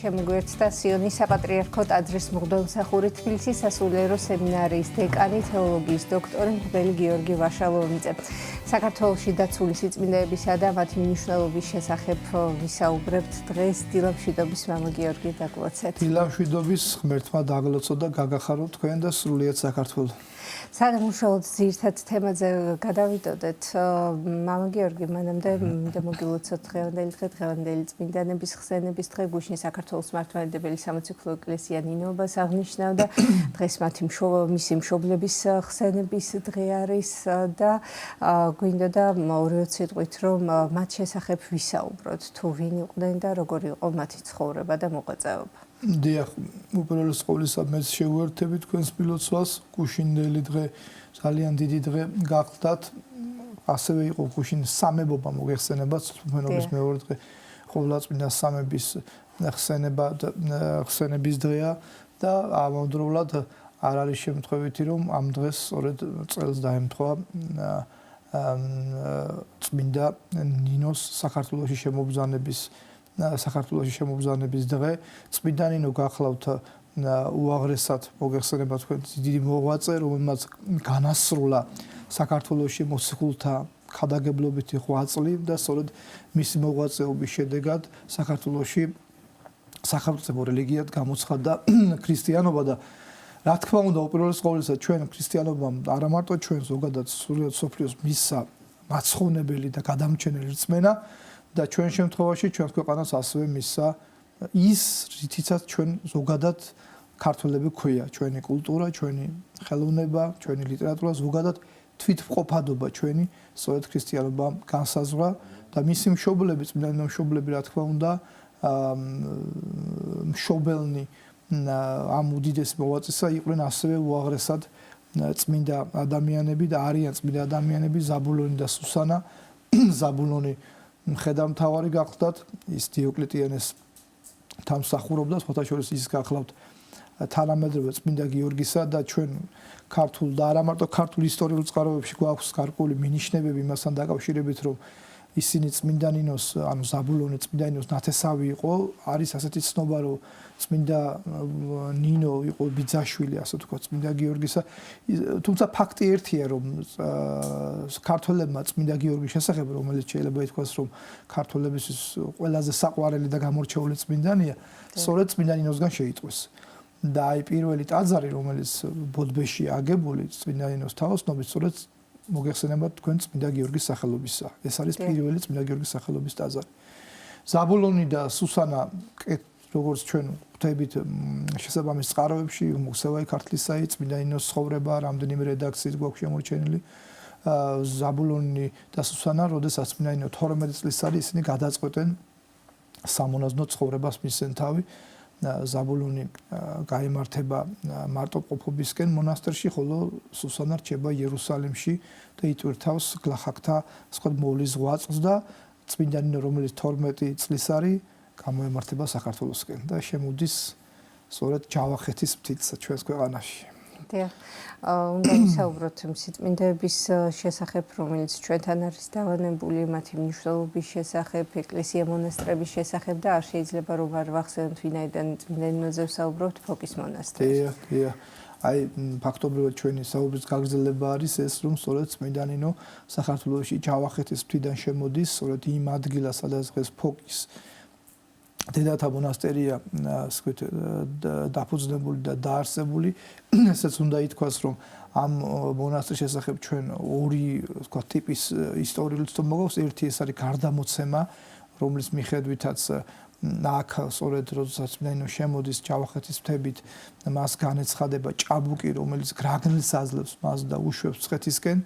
შემოგვიერთდა სიონის საპატრიარქო ტაძრის მღვდელმსახური თბილისის სასულიერო სემინარიის დეკანი თეოლოგიის დოქტორი მღვდელი გიორგი ვაშალოვიძე. საქართველოში დაცული სიწმინდეებისა და მათი მნიშვნელობის შესახებ ვისაუბრებთ დღეს. დილამშვიდობის მამა გიორგი დაგლოცეთ. დილამშვიდობის ღმერთმა დაგლოცოთ და გაგახაროთ თქვენ და სრულიად საქართველოს. საგამუშაოდ ძირითად თემაზე გადავიდოდეთ. მამა გიორგი, მანამდე მოგილოცოთ დღევანდელი წმინდანების ხსენების დღე, გუშინ საქართველოს მართლმადიდებელი სამოციქულო ეკლესია ნინობას აღნიშნავდა. დღეს მისი მშობლების ხსენების დღე არის და გვინდოდა ორივე სიტყვით რომ მათ შესახებ ვისაუბროთ, თუ ვინ იყვნენ და როგორი იყო მათი ცხოვრება და მოღვაწეობა. დიახ, უპირველეს ყოვლისა მეც შევუერთები თქვენს ფილოცვას. გუშინდელი დღე ძალიან დიდი დღე გახლდათ. ასევე იყო გუშინ სამებობა მოგეხსენება, თვითმფრინავის მეორე დღე ყოვლადწმინდა სამების ხსენების დღეა და ამავდროულად არ არის შემთხვევითი რომ ამ დღეს სწორედ წელს დაემთხვა წმინდა ნინოს საქართველოში შემობრძანების დღე. წმინდა ნინო გახლავთ უაღრესად მოგეხსენება თქვენ დიდი მოღვაწე, რომელმაც განასრულა საქართველოში მოციქულთა ხადაგებლობითი ღვაწლი და სწორედ მისი მოღვაწეობის შედეგად საქართველოში სახელმწიფო რელიგიად გამოცხადდა ქრისტიანობა და რა თქმა უნდა უპირველეს ყოვლისა ჩვენ ქრისტიანობამ არა მარტო ჩვენ ზოგადად სრულიად სოფლიოს მისცა მაცხოვნებელი და გადამჩენელი რწმენა და ჩვენ შემთხვევაში ჩვენს ქვეყანას ასევე მისცა ის რითიცაც ჩვენ ზოგადად ქართველები გვქვია, ჩვენი კულტურა, ჩვენი ხელოვნება, ჩვენი ლიტერატურა, ზოგადად თვითმყოფადობა ჩვენი სწორედ ქრისტიანობამ განსაზღვრა და მისი მშობლები, წმინდა მშობლები რა თქმა უნდა მშობელნი ამ უდიდესი მოღვაწისა იყვნენ ასევე უაღრესად წმინდა ადამიანები და არიან წმინდა ადამიანები ზაბულონი და სუსანა. ზაბულონი მხედართმთავარი გახლდათ, ის დიოკლეტიანეს თანმსახურობდა, სხვათა შორის ის გახლავთ თანამედროვე წმინდა გიორგისა და ჩვენ ქართულ და არა მარტო ქართულ ისტორიულ წყაროებში გვაქვს გარკვეული მინიშნებები იმასთან დაკავშირებით, რომ ისინი წმინდა ნინოს, ანუ ზაბულონი წმინდა ნინოს ნათესავი იყო. არის ასეთი ცნობა, რომ წმინდა ნინო იყო ბიძაშვილი, ასე თქვა, წმინდა გიორგისა. თუმცა ფაქტი ერთია, რომ ქართველებმა წმინდა გიორგის შესახებ, რომელიც შეიძლება ითქვას, რომ ქართველებისთვის ყველაზე საყვარელი და გამორჩეული წმინდანია, სწორედ წმინდა ნინოსგან შეიტყვეს. და აი პირველი ტაძარი, რომელიც ბოდბეში აგებული წმინდა ნინოს თაოსნობით, სწორედ მოგეხსენება თქვენ წმინდა გიორგის სახელობისა. ეს არის პირველი წმინდა გიორგის სახელობის ტაძარი. ზაბულონი და სუსანა, როგორც ჩვენ ხვდებით შესაბამის წყაროებში, მუსევაი ქართლისაი, წმინდა ნინოს ცხოვრება, რამდენიმე რედაქციით გვაქვს შემორჩენილი. ზაბულონი და სუსანა, როდესაც წმინდა ნინო 12 წლის არის, ისინი გადაწყვეტენ სამონაზვნო ცხოვრებას მისცენ თავი. ზაბულონი გაემართება მარტოყოფობისკენ მონასტერში, ხოლო სუსანა რჩება იერუსალიმში და იტვირთავს გლახაკთა სხვა მოვლის ღვაწლს და წმინდა ნინო, რომელიც 12 წლის არის, გამოემართება საქართველოსკენ და შემოდის სწორედ ჯავახეთის მთით ჩვენს ქვეყანაში. უნდა ვისაუბროთ სიწმინდეების შესახებ, რომელიც ჩვენთან არის დავანებული, მათი მნიშვნელობის შესახებ, ეკლესია მონასტრების შესახებ და არ შეიძლება რომ არ ვახსენოთ ვინაიდან წმინდა ნინოზე ვსაუბრობთ ფოკის მონასტერს. აი ფაქტობრივად ჩვენი საუბრის გაგრძელება არის ეს, რომ სწორედ წმინდა ნინო საქართველოში ჯავახეთის მთიდან შემოდის, სწორედ იმ ადგილას, სადაც დღეს ფოკის დედათა მონასტერია დაფუძნებული და დაარსებული. ესეც უნდა ითქვას, რომ ამ მონასტრის შესახებ ჩვენ ორი თქვა ტიპის ისტორიული ცნობა გვაქვს. ერთი ეს არის გარდამოცემა, რომლის მიხედვითაც აქ სწორედ როდესაც წმინდა ნინო შემოდის ჯავახეთის მთებით, მას განეცხადება ჭაბუკი, რომელიც გრაგნილს აძლევს მას და უშვებს მცხეთისკენ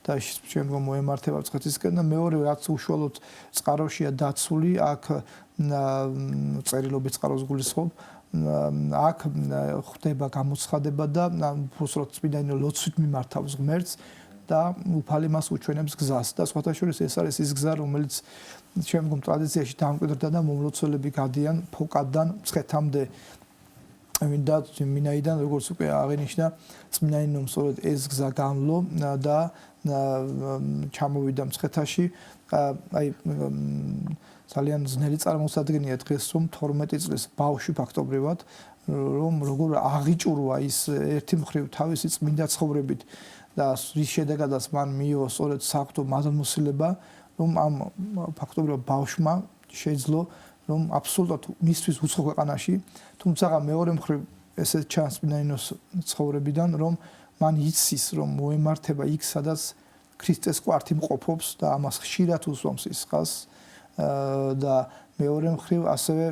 და შემდგომ მოემართება მცხეთისკენ და მეორე რაც უშუალოდ წყაროშია დაცული, აქ წერილობით წყაროს გულისხმობ, აქ ხდება გამოცხადება და უბრალოდ წმინდა ნინო ლოცვით მიმართავს ღმერთს და უფალი მას უჩვენებს გზას და სხვათა შორის ეს არის ის გზა, რომელიც შემდგომ ტრადიციაში დამკვიდრდა და მომლოცველები გადიან ფოკადან მცხეთამდე. მინაიდან როგორც უკვე აღინიშნა, წმინდა ნინომ სწორედ ეს გზა განვლო და ჩამოვიდა მცხეთაში. აი ძალიან ძნელი წარმოსადგენია დღეს რომ 12 წლის ბავშვი ფაქტობრივად რომ როგორ აღიჭურვა ის ერთი მხრივ თავისი წმინდა ცხოვრებით და რის შედეგადაც მან მიიღო სწორედ საღვთო მადლმოსილება რომ ამ ფაქტობრივად ბავშვმა შეძლო რომ აბსოლუტურად მისთვის უცხო ქვეყანაში თუმცა მეორე მხრივ ესე ჩანს წმინდანინოს ცხოვრებიდან რომ მან იცის რომ მოემართება იქ სადაც ქრისტეს კვართი მყოფობს და ამას ხშირად უსვამს ის ხას და მეორე მხრივ ასევე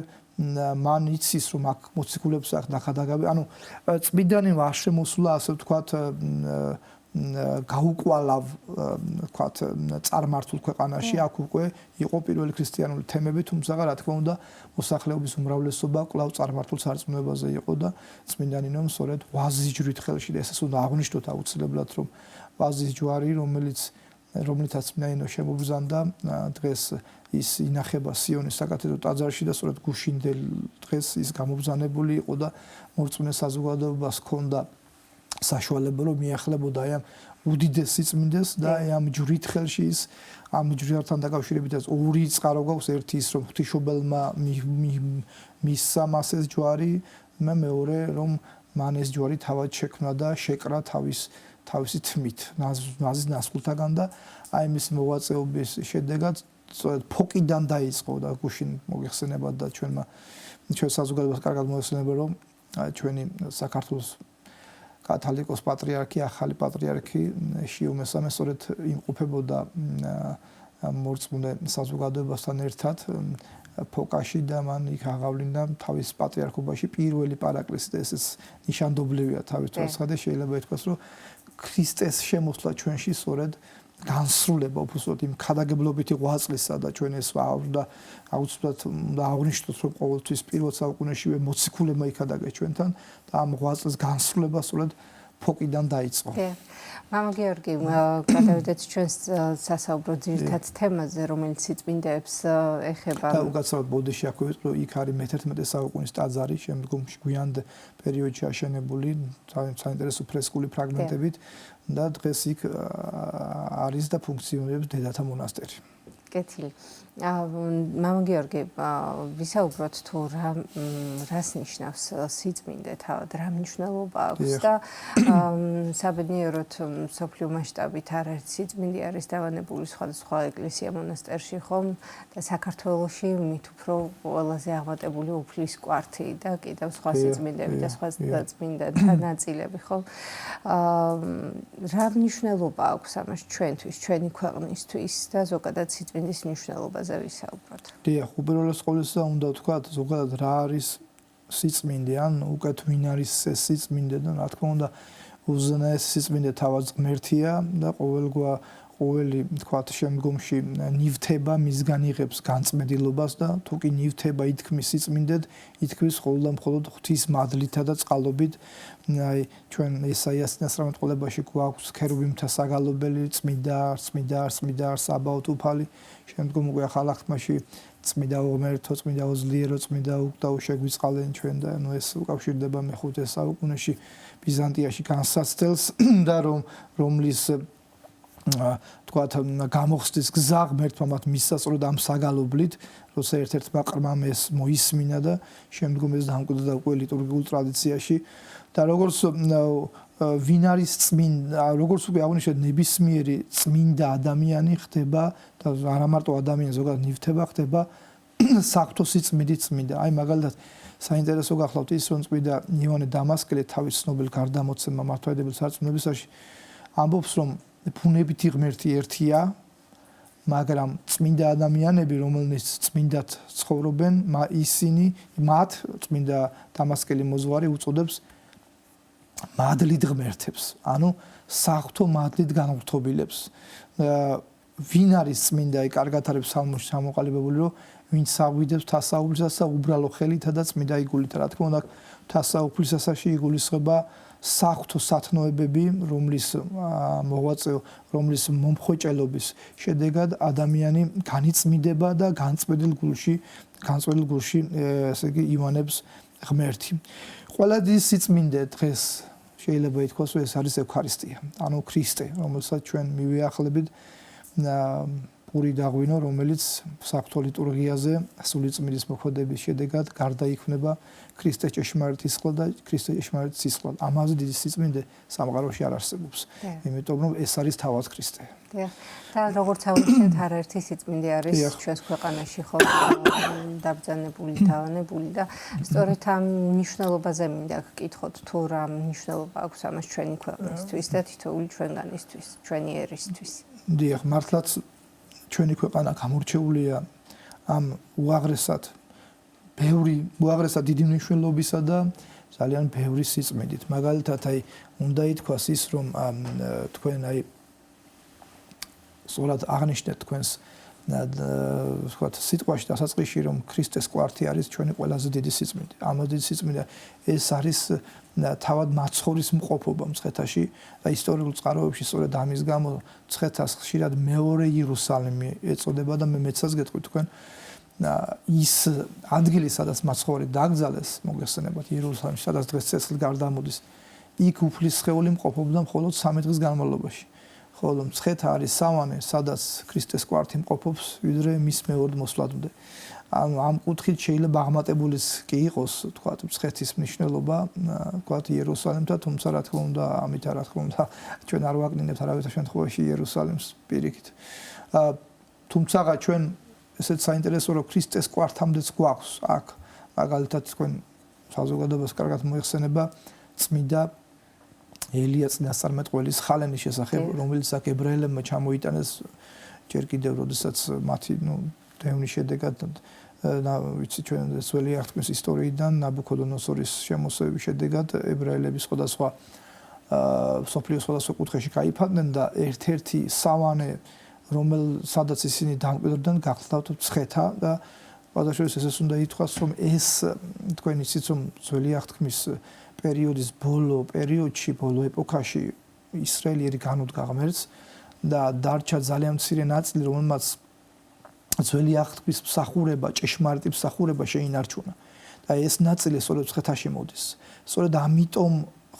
მან იცის რომ აქ მოციქულებს აქ ნახადაგები ანუ წმინდანი არ შემოსულა ასე ვთქვათ გაუკვალავ ვთქვათ წარმართულ ქვეყანაში აქ უკვე იყო პირველი ქრისტიანული თემები თუმცა რა თქმა უნდა მოსახლეობის უმრავლესობა კვლავ წარმართულ სარწმუნოებაზე იყო და წმინდანინომ სწორედ ვაზის ჯვრით ხელში და ესეც უნდა აღვნიშნოთ აუცილებლად რომ ვაზის ჯვარი რომლითაც წმინდანინო შემობრძანდა დღეს ის ინახება სიონის საკათედრო ტაძარში და სწორედ გუშინდელ დღეს ის გამობრძანებული იყო და მორწმუნე საზოგადოებას ჰქონდა საშუალება რომ მიახლებოდა ამ უდიდეს სიწმინდეს და ამ ჯვრით ხელში ის ამ ჯვრთან დაკავშირებითაც ორი წყარო გვაქვს ერთი ის რომ ღვთისმშობელმა მისცა მას ეს ჯვარი და მეორე რომ მან ეს ჯვარი თავად შექმნა და შეკრა თავისი თმით ნაზის ნასყულთაგან და აი მის მოღვაწეობის შედეგად ფოკიდან დაიწყო და გუშინ მოიხსენებათ და ჩვენ საზოგადოებას კარგად მოიხსენება რომ ჩვენი საქართველოს კათოლიკოს პატრიარქი ახალი პატრიარქი შიო მესამე სწორედ იმყოფებოდა მორწმუნე საზოგადოებასთან ერთად ფოკაში და მან იქ აღავლინდა თავის პატრიარქობაში პირველი პარაკლისი და ესეც ნიშანდობლივია თავის თვალსაჩინო შეიძლება ითქვას რომ ქრისტეს შემოსვლა ჩვენში სწორედ განსრულება უბრალოდ იმ ქადაგებლობითი ღვაწლისა და ჩვენ ეს და აუცილებლად უნდა აღვნიშნოთ რომ ყოველთვის პირველ საუკუნეშივე მოციქულებმა იქადაგეს ჩვენთან და ამ ღვაწლის განსრულება სწორედ ფოკიდან დაიწყო. მამა გიორგი, გადავიდეთ ჩვენს სასაუბრო ძირითად თემაზე, რომელიც სიწმინდეებს ეხება. და უკაცრავად ბოდიში აქ ვიყო, იქ არის მე-11 საუკუნის ტაძარი, შემდგომში გვიან პერიოდში აშენებული საინტერესო ფრესკული ფრაგმენტებით და დღეს იქ არის და ფუნქციონირებს დედათა მონასტერი. კეთილი. მამა გიორგი, ვისაუბროთ თუ რას ნიშნავს სიწმინდე თავად, რა მნიშვნელობა აქვს და საბედნიეროდ მსოფლიო მასშტაბით არაერთი სიწმინდე არის დავანებული სხვადასხვა ეკლესია მონასტერში ხომ და საქართველოში მით უფრო ყველაზე აღმატებული უფლის კვართი და კიდევ სხვა სიწმინდეები და სხვა წმინდანთა ნაწილები ხომ. რა მნიშვნელობა აქვს ამას ჩვენთვის, ჩვენი ქვეყნისთვის და ზოგადად სიწმინდის მნიშვნელობაზე ვისაუბროთ. დიახ, უპირველეს ყოვლისა უნდა ვთქვათ, ზოგადად რა არის სიწმინდე, ან უკეთ ვინ არის ეს სიწმინდე და რა თქმა უნდა უზენაესი სიწმინდე თავად ღმერთია და ყოველი თქვათ შემდგომში ნივთება მისგან იღებს განწმენდილობას და თუ კი ნივთება ითქმის სიწმინდედ, ითქმის მხოლოდ და მხოლოდ ღვთის მადლითა და წყალობით. აი ჩვენ ესაიას წინასწარმეტყველებაში გვაქვს ქერუბიმთა საგალობელი, წმიდა საბაოთ უფალი, შემდგომ უკვე ახალ აღთქმაში წმიდა ღმერთო, წმიდა ძლიერო, წმიდა უკდაო შეგვიწყალენ ჩვენ და ნუ ეს უკავშირდება მე-5 საუკუნეში ბიზანტიაში განსაცდელს და რომლის თქვათ გამოხსნის გზა ღმერთმა მათ მისცა სწორედ ამ საგალობლით, როცა ერთ-ერთმა ყრმამ ეს მოისმინა და შემდგომ ეს დამკვიდრდა უკვე ლიტურგიულ ტრადიციაში და როგორც ვინ არის წმინდა, როგორც უკვე აღნიშნეთ, ნებისმიერი წმინდა ადამიანი ხდება და არა მარტო ადამიანი, ზოგადად ნივთება ხდება საღვთო სიწმინდით წმინდა. აი მაგალითად საინტერესო გახლავთ ის, რომ წმინდა იოანე დამასკელი თავის ცნობილ გარდამოცემა მართლმადიდებელ სარწმუნოებაში ამბობს, რომ ბუნებითი ღმერთი ერთია, მაგრამ წმინდა ადამიანები, რომელნიც წმინდად ცხოვრობენ, ისინი მათ წმინდა დამასკელი მოძღვარი უწოდებს მადლით ღმერთებს, ანუ საღვთო მადლით განღრთობილებს. ვინ არის წმინდა? აი კარგად არის ფსალმოში ჩამოყალიბებული, რომ ვინ საუბრობს თასაუბრისას და უბრალო ხელითა და წმინდა იგულით. რა თქმა უნდა, თასაუბრისასაში იგულისხმება საღვთო სათნოებები, რომლის მომხვეჭელობის შედეგად ადამიანი განიწმინდება და განწმენდილ გულში, ესე იგი ივანებს ღმერთი. ყველაზე სიწმინდე დღეს შეიძლება ითქვას, რომ ეს არის ევქარისტია, ანუ ქრისტე, რომელსაც ჩვენ მივიახლებით პური დაღვინო, რომელიც საღვთო ლიტურგიაზე სულიწმიდის მოქმედების შედეგად გარდაიქმნება ქრისტეს ჭეშმარიტ სისხლად და ქრისტეს ჭეშმარიტ სისხლად. ამაზე დიდი სიწმინდე სამყაროში არ არსებობს. იმიტომ რომ ეს არის თავად ქრისტე. და როგორც ავუჩვენთ, არაერთი სიწმინდე არის ჩვენს ქვეყანაში ხოლმე დაბრძანებული, დავანებული და სწორედ ამ მნიშვნელობაზე მინდა გკითხოთ, თუ რა მნიშვნელობა აქვს ამას ჩვენი ქვეყნისთვის და თითოეული ჩვენგანისთვის, ჩვენი ერისთვის. დიახ, მართლაც ჩვენი ქვეყანა გამორჩეულია ამ უაღრესად დიდი მნიშვნელობისა და ძალიან ბევრი სიწმინდით. მაგალითად, უნდა ითქვას ის, რომ თქვენ სწორად აღნიშნეთ თქვენს ვთქვათ, სიტყვაში დასაწყისში, რომ ქრისტეს კვართი არის ჩვენი ყველაზე დიდი სიწმინდე. ამაზე დიდი სიწმინდე ეს არის თავად მაცხოვრის მყოფობა მცხეთაში და ისტორიულ წყაროებში სწორედ ამის გამო მცხეთას ხშირად მეორე იერუსალიმი ეწოდება და მეცაც გეტყვი თქვენ ის ადგილი, სადაც მაცხოვრი დაკრძალეს, მოგეხსენებათ იერუსალიმში, სადაც დღეს წესლი გარდამოდის, იქ უფლის სხეული მყოფობდა მხოლოდ 3 დღის განმავლობაში. ხოლო მცხეთა არის სავანე, სადაც ქრისტეს კვართი მყოფობს, ვიდრე მის მეორე მოსვლამდე. ამ კუთხით შეიძლება აღმატებულის კი იყოს, თქვათ, მცხეთის მნიშვნელობა, თქვათ, იერუსალიმთან, თუმცა რა თქმა უნდა, ამით რა თქმა უნდა, ჩვენ არ ვაკნინებთ არავითარ შემთხვევაში იერუსალიმს პირიქით. თუმცა ჩვენ ესეც საინტერესო რომ ქრისტეს კვართამდეც გვაქვს აქ, მაგალითად თქვენ საზოგადოებას კარგად მოიხსენება წმინდა ელია წინასწარმეტყველის ხალენის შესახებ, რომელიც აქ ებრაელებმა ჩამოიტანეს ჯერ კიდევ, როდესაც მათი, დევნის შედეგად ვიცი ჩვენ ძველი აღთქმის ისტორიიდან ნაბუქოდონოსორის შემოსევების შედეგად ებრაელები სხვადასხვა სოფლიოს სხვადასხვა კუთხეში გაიფანტნენ და ერთ-ერთი სავანე, სადაც ისინი დამკვიდრდნენ, გახლავთ მცხეთა და ბაზაშორის ესეც უნდა ითქვას, რომ ეს თქვენ იცით, რომ ძველი აღთქმის პერიოდის ბოლო ეპოქაში ისრაელიერი განუდგა ღმერთს და დარჩა ძალიან მცირე ნაწილი, რომელმაც ძველი აღთქმის მსახურება, ჭეშმარიტი მსახურება შეინარჩუნა. და ეს ნაწილი სწორედ მცხეთაში მოდის. სწორედ ამიტომ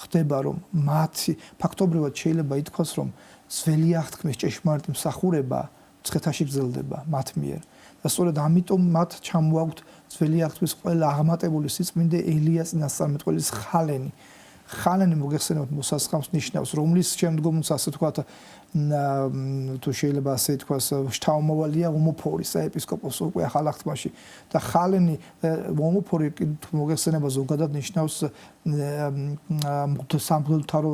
ხდება, რომ მათი ფაქტობრივად შეიძლება ითქვას, რომ ძველი აღთქმის ჭეშმარიტი მსახურება მცხეთაში გრძელდება მათ მიერ. და სწორედ ამიტომ მათ ჩამოაქვთ ძველი აღთქმის ყველა აღმატებული სიწმინდე ელია წინასწარმეტყველის ხალენი. ხალენი მოგეხსენებათ მოსასხამს ნიშნავს, რომლის შემდგომაც ასე თქვათ, თუ შეიძლება ასე ითქვას, შთამომავალია ომოფორი საეპისკოპოსო უკვე ახალ აღთქმაში და ხალენი ომოფორი მოგეხსენება ზოგადად ნიშნავს სამღვდელმთავრო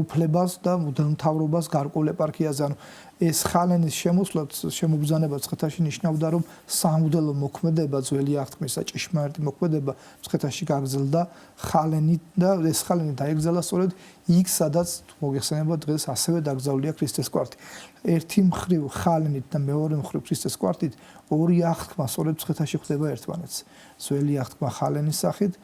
უფლებას და მღვდელმთავრობას გარკვეულ ეპარქიაზე. ანუ ეს ხალენის შემობრძანება მცხეთაში ნიშნავდა, რომ სამღვდელო მოქმედება ძველი აღთქმისა ჭეშმარიტი მოქმედება მცხეთაში გაგრძელდა ხალენით და ეს ხალენი დაეგრძალა სწორედ იქ, სადაც მოგეხსენება დღეს ასევე დაკრძალულია ქრისტეს კვართი. ერთი მხრივ ხალენით და მეორე მხრივ ქრისტეს კვართით ორი აღთქმა სწორედ მცხეთაში ხდება ერთმანეთს. ძველი აღთქმა ხალენის სახით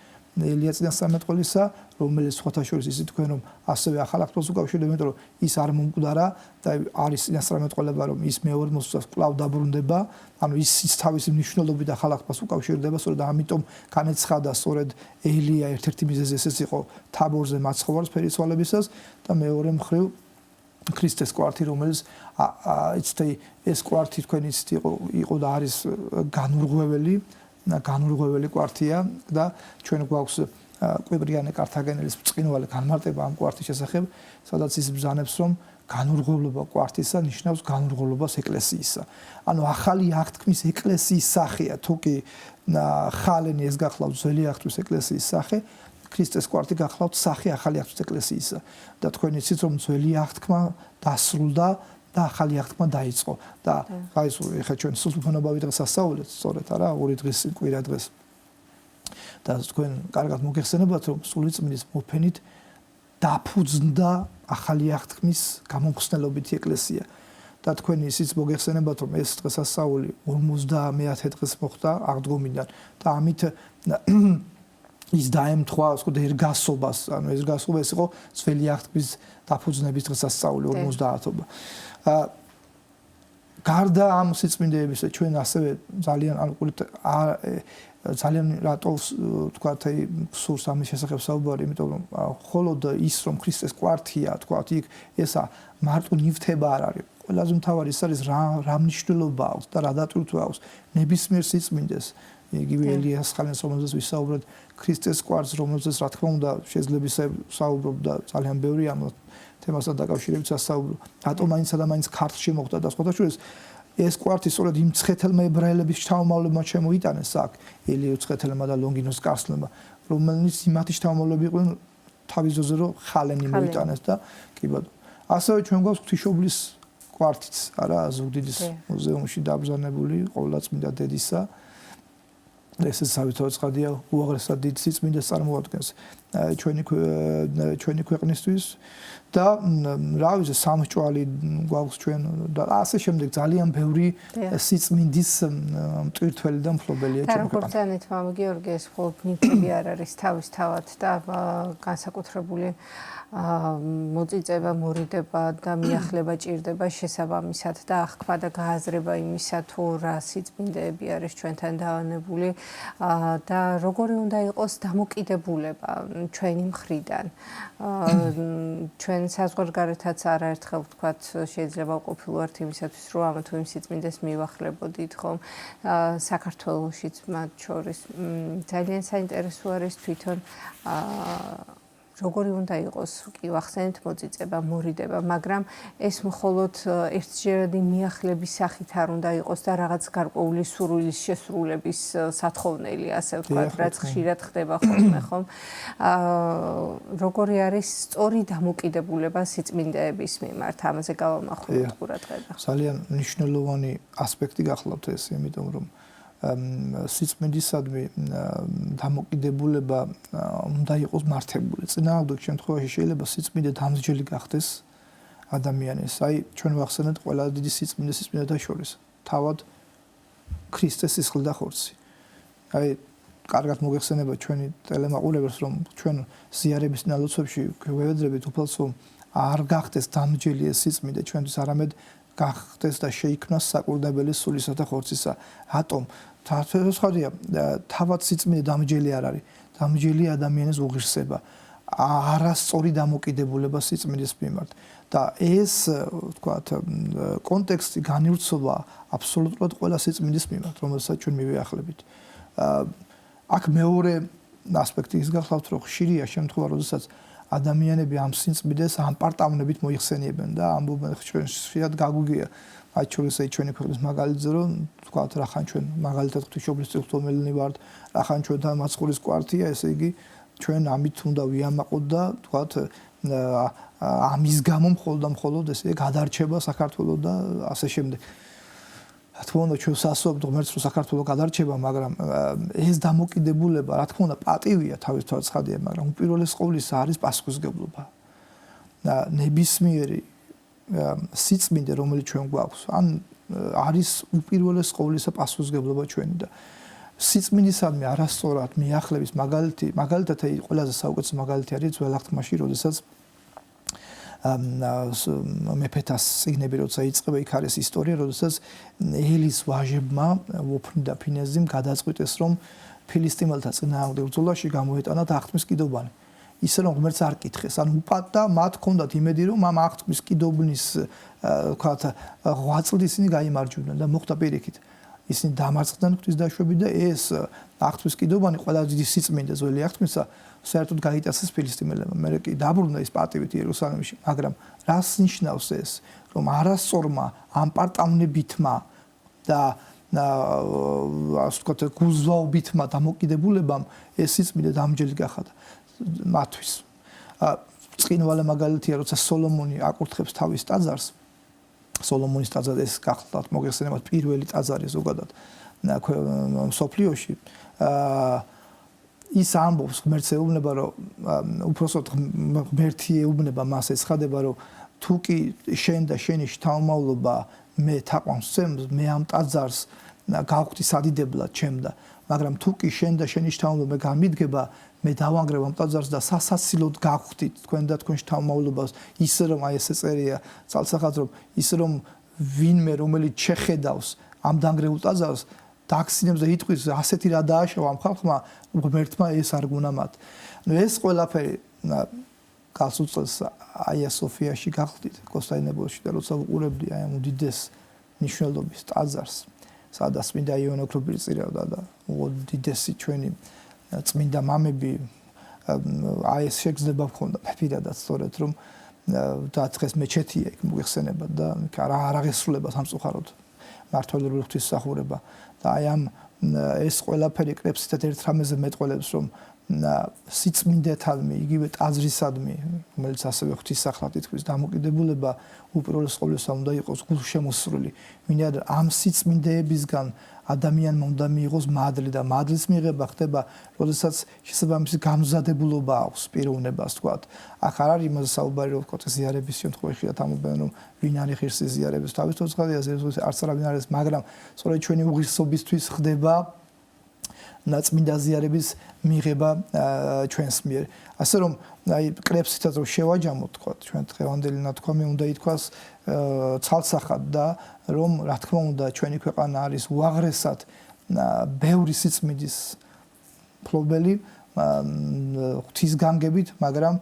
ელია წინასწარმეტყველისა, რომელიც სხვათა შორის ისე თქვენ რომ ასევე ახალ აღთქმას უკავშირდება, იმიტომ რომ ის არ მომკვდარა და არის წინასწარმეტყველება, რომ ის მეორე მოსვლას კვლავ დაბრუნდება, ანუ ის თავისი მნიშვნელობით ახალ აღთქმას უკავშირდება, სწორედ ამიტომ განეცხადა სწორედ ელია ერთ-ერთი მიზეზი ესეც იყო თაბორზე მაცხოვარს ფერისვალებისას და მეორე მხრივ ქრისტეს კვართი, რომელიც იცით ეს კვართი თქვენ იცით იყო და არის განურღვეველი კვართია და ჩვენ გვაქვს კვებრიანე კართაგენელის ბრწყინვალე განმარტება ამ კვართის შესახებ, სადაც ის ბრძანებს, რომ განურღვევლობა კვართისა ნიშნავს განურღვევლობას ეკლესიისა. ანუ ახალი აღთქმის ეკლესიის სახეა, თუ კი ხალენი ეს გახლავთ ძველი აღთქმის ეკლესიის სახე, ქრისტეს კვართი გახლავთ სახე ახალი აღთქმის ეკლესიისა. და თქვენ იცით, რომ ძველი აღთქმა დასრულდა და ახალი აღთქმა დაიწყო და ეხლა ჩვენ სულთმფრენობა დღეს ასწავლეთ, სწორედ არა, 2 დღის კვირა დღეს. და თქვენ კარგად მოგეხსენებათ, რომ სულიწმინდის მოფენით დაფუძნდა ახალი აღთქმის გამომხსნელობითი ეკლესია. და თქვენ ისიც მოგეხსენებათ, რომ ეს დღესასწაული 50-მე დღეს მოხდა აღდგომიდან და ამით ის დაემთხვა, ასე ერგასობას, ანუ ერგასობა ეს იყო ძველი აღთქმის დაფუძნების დღესასწაული 50-ობა. გარდა ამ სიწმინდეებისა ჩვენ ასევე ძალიან რატო თქვათ სურს ამის შესახებ საუბარი, იმიტომ რომ მხოლოდ ის რომ ქრისტეს კვართია, თქვათ იქ ესა მარტო ნივთება არ არის. ყველაზე მთავარი ის არის რა მნიშვნელობა აქვს და რა დატვირთვა აქვს ნებისმიერ სიწმინდეს იგივე ელიას ხალხს რომელზეც ვისაუბრეთ ქრისტეს კვართს რომელზეც რა თქმა უნდა შეიძლება საუბრობ და ძალიან ბევრი ამ თემასთან დაკავშირებით სასაუბრო რატომ მაინც და მაინც ქართლში მოხდა და სხვათა შორის ეს კვართი სწორედ იმ ცხეთელმა ებრაელების შთამომავლებმა შემოიტანეს აქ ელიო ცხეთელმა და ლონგინოს კარსლმა რომელიც იმათი შთამომავლები იყვნენ თავის ძოზე რომ ხალენი მოიტანეს და კი ბატონო ასევე ჩვენ გვაქვს ღვთისმშობლის კვართიც არა ზუგდიდის მუზეუმში დაბრძანებული ყოვლადწმინდა დედისა ესეც სავითარო ცხადია უაღრესად დიდ სიწმინდეს წარმოადგენს ჩვენი ქვეყნისთვის და რა ვიცი სამსჭვალი გვაქვს ჩვენ და ასე შემდეგ ძალიან ბევრი სიწმინდის მტვირთველი და მფლობელია ჩვენ ქვეყანაში. როგორც ანეთ მამა გიორგი ეს მხოლოდ ნივთები არ არის თავისთავად და განსაკუთრებული მოწიწება, მორიდება და მიახლება ჭირდება შესაბამისად და აღქმა და გააზრება იმისა თუ რა სიწმინდეები არის ჩვენთან დავანებული და როგორი უნდა იყოს დამოკიდებულება ჩვენი მხრიდან. ჩვენ საზღვარგარეთაც არაერთხელ ვთქვათ შეიძლება ყოფილვართ იმისათვის რომ ამ თუ იმ სიწმინდეს მივახლებოდით ხომ საქართველოშიც მათ შორის ძალიან საინტერესო არის თვითონ როგორი უნდა იყოს კი ვახსენეთ მოწიწება, მორიდება, მაგრამ ეს მხოლოდ ერთჯერადი მიახლების სახით არ უნდა იყოს და რაღაც გარკვეული სურვილის შესრულების სათხოვნელი, ასე ვთქვათ, რაც ხშირად ხდება ხოლმე, ხომ? როგორი არის სწორი დამოკიდებულება სიწმინდეების მიმართ, ამაზე გავამახვილოთ ყურადღება. ძალიან მნიშვნელოვანი ასპექტი გახლავთ ეს, იმიტომ რომ სიწმინდისადმი დამოკიდებულება უნდა იყოს მართებული. წინააღმდეგ შემთხვევაში შეიძლება სიწმინდე დამსჯელი გახდეს ადამიანის. აი ჩვენ ვახსენეთ ყველაზე დიდი სიწმინდეთა შორის თავად ქრისტეს სისხლი და ხორცი. აი კარგად მოგეხსენება ჩვენი ტელემაყურებელს რომ ჩვენ ზიარების ნალოცვებში გვევედრებით უფალს რომ არ გახდეს დამსჯელი ეს სიწმინდე ჩვენთვის არამედ გახდეს და შეიქმნას საკურნებელი სულისა და ხორცისა. რატომ? თავისუფალია თავად სიწმინდე დამსჯელი არ არის. დამსჯელი ადამიანის უღირსება. არასწორი დამოკიდებულება სიწმინდის მიმართ. და ეს ვთქვათ კონტექსტი განივრცობა აბსოლუტურად ყველა სიწმინდის მიმართ, რომელსაც ჩვენ მივიახლებით. აქ მეორე ასპექტი ის გახლავთ, რომ ხშირია შემთხვევა, როდესაც ადამიანები ამ სიწმინდეს ამ პარტავნებით მოიხსენიებენ და ამბობენ ხშირად გაგვიგია მათ შორის ჩვენი ქვეყნის მაგალითზე რომ თქვათ რახან ჩვენ მაგალითად ღვთისმშობლის წილთომელნი ვართ რახან ჩვენთან მაცხოვრის კვართია ესე იგი ჩვენ ამით უნდა ვიამაყოთ და თქვათ ამის გამო მხოლოდ ესე გადარჩება საქართველოს და ასე შემდეგ რა თქმა უნდა ჩვენ სასწაულებთ ღმერთს რომ საქართველოს გადარჩება მაგრამ ეს დამოკიდებულება რა თქმა უნდა პატივია თავისთავად ცხადია მაგრამ უპირველეს ყოვლისა არის პასუხისმგებლობა და ნებისმიერი სიწმინდე რომელიც ჩვენ გვაქვს ან არის უპირველეს ყოვლისა პასუხისმგებლობა ჩვენი და სიწმინდისადმი არასწორად მიახლების მაგალითად ყველაზე საუკეთესო მაგალითი არის ძველ აღთქმაში როდესაც მეფეთას წიგნები როცა იწყება იქ არის ისტორია როდესაც ელის ვაჟებმა ვოფნი და ფინეზიმ გადაწყვიტეს რომ ფილისტიმელთა წინააღმდეგ ბრძოლაში გამოეტანათ აღთქმის კიდობანი ისე რომ ღმერთს არ კითხეს ან უპატდა მათ ჰქონდათ იმედი რომ ამ აღთქმის კიდობნის ვთქვათ 8 წლით ისინი გაიმარჯვებდნენ და მოხდა პირიქით ისინი დამარცხდნენ ღვთისდაშვები და ეს აღთქმის კიდობანი ყველა დიდი სიწმინდე ძველი აღთქმისა საერთოდ გაიტაცეს ფილისტიმელებმა მე კი დაბრუნდა ის პატივით იერუსალიმში მაგრამ რას ნიშნავს ეს რომ არასწორმა ამ პარტავნებითმა და ასე ვთქვათ გულზვაობითმა დამოკიდებულებამ ეს სიწმინდე დამჯელი გახადა მათთვის წინვალე მაგალითია როცა სოლომონი აკურთხებს თავის ტაძარს სოლომონის ტაძარი ეს გახლავთ მოგეხსენებათ პირველი ტაძარი ზოგადად სოფლიოში ის ამბობს ღმერთს ეუბნება რომ უпроსოდ ღმერთი ეუბნება მას ეცხადება რომ თუ კი შენ და შენი შთამომავლობა მე თაყვანს წემს მე ამ ტაძარს გავხდი სადიდებლად ჩემდა მაგრამ თუ კი შენ და შენი შთამომავლობა გამიდგება მე დავანგრევ ამ ტაძარს და სასაცილოდ გავხდით თქვენ და თქვენ შთამომავლობას ისე რომ აი ესე წერია წალსახად რომ ისე რომ ვინმე რომელიც შეხედავს ამ დანგრეულ ტაძარს დაგსინებს და იტყვის ასეთი რა დააშავა ამ ხალხმა ღმერთმა ეს არ გუნა მათ. ნუ ეს ყველაფერი გასულ წელს აია სოფიაში გახდით კონსტანტინოპოლში და როცა ვუყურებდი აი ამ უდიდეს ნიშნულობის ტაძარს სადაც წმინდა იონა ოქროპირწირავდა და უდიდესი ჩვენი წმინდა მამები აი ეს შეგრძნება მქონდა მე პირადად სწორედ რომ და დღეს მეჩეთია იქ მოიხსენება და არ აღესრულება სამწუხაროდ მართლმადიდებლური ღვთისმსახურება და აი ამ ეს ყველაფერი კრებსითად ერთ რამეზე მეტყველებს რომ სიწმინდეთადმი იგივე ტაძრისადმი რომელიც ასევე ღვთისმსახლად თითქმის დამოკიდებულება უპირველეს ყოვლისა უნდა იყოს გულშემოსრული ვინაიდან ამ სიწმინდეებისგან ადამიანმა უნდა მიიღოს მადლი და მადლის მიღება ხდება როდესაც შესაბამისი გამზადებულობა აქვს პიროვნებას თქვათ აქ არ არის იმაზე საუბარი რომ თქვათ ზიარების შემთხვევაში და ამობენ რომ ვინ არის ღირსი ზიარების თავის თოცხალია არც არავინ არის მაგრამ სწორედ ჩვენი უღირსობისთვის ხდება ნაწმინდა ზიარების მიღება ჩვენს მიერ. ასე რომ აი კრებსითაც რომ შევაჯამოთ თქვა ჩვენ დღევანდელი ნათქვამი უნდა ითქვას ცალსახად და რომ რა თქმა უნდა ჩვენი ქვეყანა არის უაღრესად ბევრი სიწმინდის მფლობელი ღვთისგანგებით, მაგრამ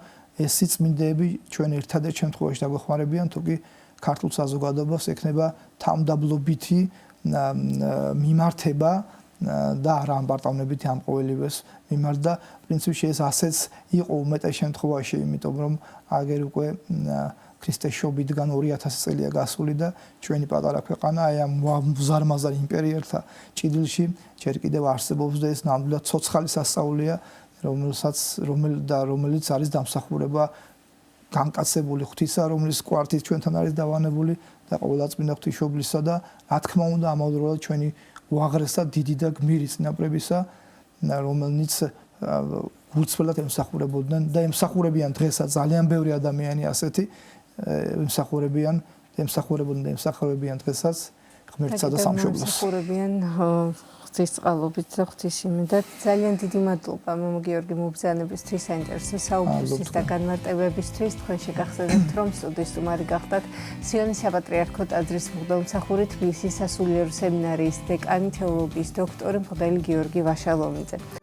ეს სიწმინდეები ჩვენ ერთადერთ შემთხვევაში დაგვეხმარებიან თუ კი ქართულ საზოგადოებას ექნება თამდაბლობითი მიმართება და არა ამპარტავნებითი ამ ყოველივეს მიმართ და პრინციპში ეს ასეც იყო უმეტეს შემთხვევაში, იმიტომ რომ აგერ უკვე ქრისტეს შობიდგან 2000 წელია გასული და ჩვენი პატარა ქვეყანა აი ამ მუზარმაზარ იმპერიელთა ჭიდილში ჯერ კიდევ არსებობს და ეს ნამდვილად ცოცხალი სასწაულია, რომელიც არის დამსახურება განკაცებული ღვთისა, რომლის კვართით ჩვენთან არის დავანებული და ყოვლადწმინდა ღვთისმშობლისა და რა თქმა უნდა ამავდროულად ჩვენი უაღრესად დიდი და გმირი წინაპრებისა, რომელნიც გულწრფელად ემსახურებოდნენ და ემსახურებიან დღესაც ძალიან ბევრი ადამიანი ასეთი ემსახურებიან დღესაც ღმერთსა და სამშობლოს. ემსახურებიან ღვთისწყალობით და ღვთისმინდად. ძალიან დიდი მადლობა მამა გიორგი მობრძანებისთვის, საინტერესო საუბრისთვის და განმარტებებისთვის. თქვენ შეგახსენებთ, რომ სტუდიის სტუმარი გახდათ სიონის საპატრიარქო ტაძრის მღვდელმსახური თბილისის სასულიერო სემინარიის დეკანი თეოლოგიის დოქტორი მღვდელი გიორგი ვაშალოვიძე.